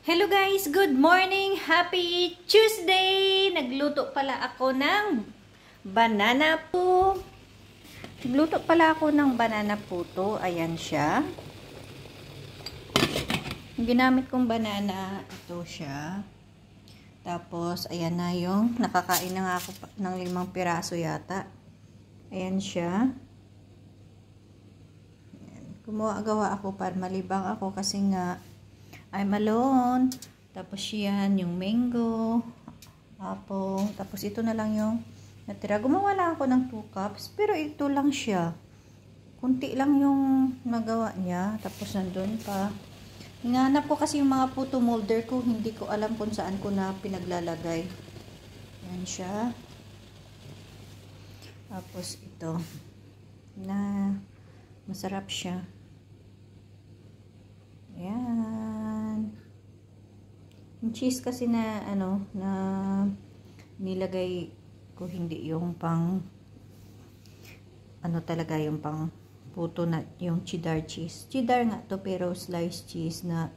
Hello guys! Good morning! Happy Tuesday! Nagluto pala ako ng banana po. Nagluto pala ako ng banana puto. Ayan siya. Yung ginamit kong banana, ito siya. Tapos, ayan na yung nakakain na nga ako ng 5 piraso yata. Ayan siya. Gumawa ako para malibang ako kasi nga I'm alone. Tapos yan, yung mango, apple. Tapos ito na lang yung natira. Gumawa lang ako ng 2 cups. Pero ito lang siya. Kunti lang yung nagawa niya. Tapos nandun pa. Hinganap ko kasi yung mga puto molder ko. Hindi ko alam kung saan ko na pinaglalagay. Yan siya. Tapos ito. Na masarap siya. Ayan. Yung cheese kasi na na nilagay ko hindi yung pang talaga yung pang puto na yung cheddar cheese. Cheddar nga to pero sliced cheese na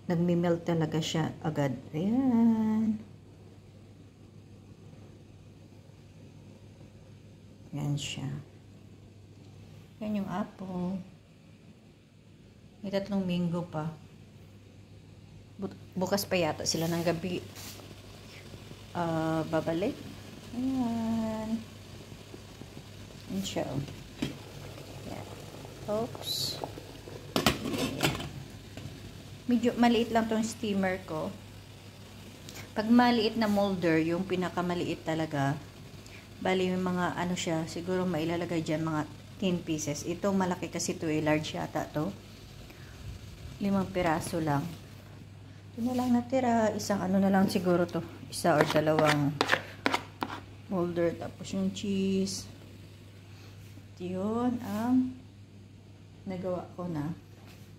nagmi-melt talaga siya agad. Ayan. Ayan siya. Yan yung apple. May 3 mango pa. Bukas pa yata sila ng gabi. Babalik. Ayan. Ayan siya. Ayan. Oops. Ayan. Medyo maliit lang tong steamer ko. Pag maliit na molder, yung pinakamaliit talaga, bali yung mga siya, siguro mailalagay dyan mga 10 pieces. Ito malaki kasi ito large yata to. 5 piraso lang. Ito na lang natira. Isang na lang siguro to. 1 or 2 molder. Tapos yung cheese. Ito yun ang nagawa ko na.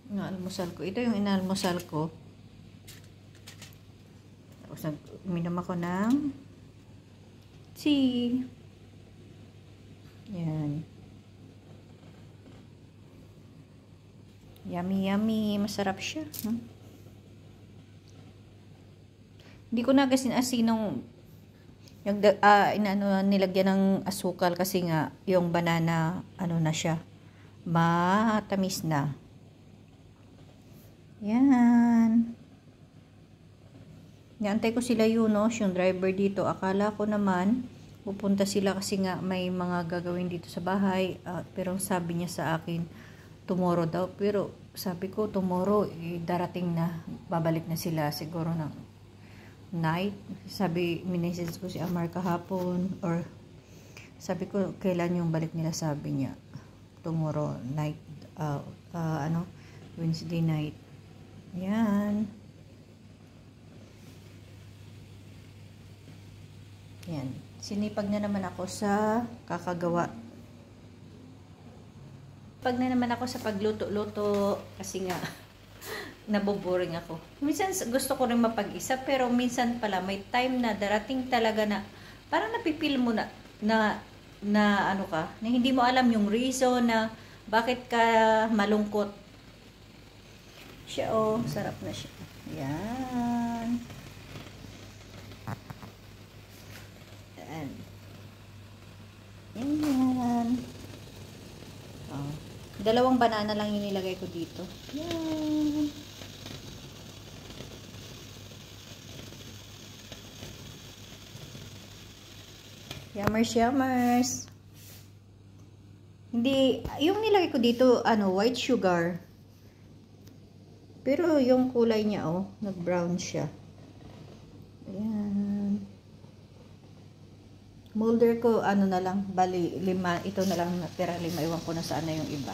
Yung almusal ko. Ito yung inalmusal ko. Tapos uminom ako ng tea. Yan. Yummy, yummy. Masarap siya. Hindi ko na kasi asinong yung nilagyan ng asukal kasi nga yung banana na siya. Matamis na. Yan. Naantay ko sila yung driver dito. Akala ko naman pupunta sila kasi nga may mga gagawin dito sa bahay. Pero sabi niya sa akin tomorrow daw, pero sabi ko tomorrow darating na, babalik na sila siguro ng night. Sabi, minessage ko si Amar kahapon, or sabi ko kailan yung balik nila, sabi niya tomorrow night, Wednesday night. Yan. Yan, sinipag na naman ako sa kakagawa. Pag na naman ako sa pagluto-luto kasi nga naboboring ako. Minsan gusto ko rin mapag-isa pero minsan pala may time na darating talaga na parang napipil mo na na hindi mo alam yung reason na bakit ka malungkot. Siya sarap na siya. Yan. Yan. Yan. 2 banana lang yung nilagay ko dito. Yan. Yummers, yummers. Hindi, yung nilagay ko dito, white sugar. Pero yung kulay niya, nag-brown siya. Ayan. Molder ko, na lang, bali 5, ito na lang natira 5, iwan ko na saan na yung iba.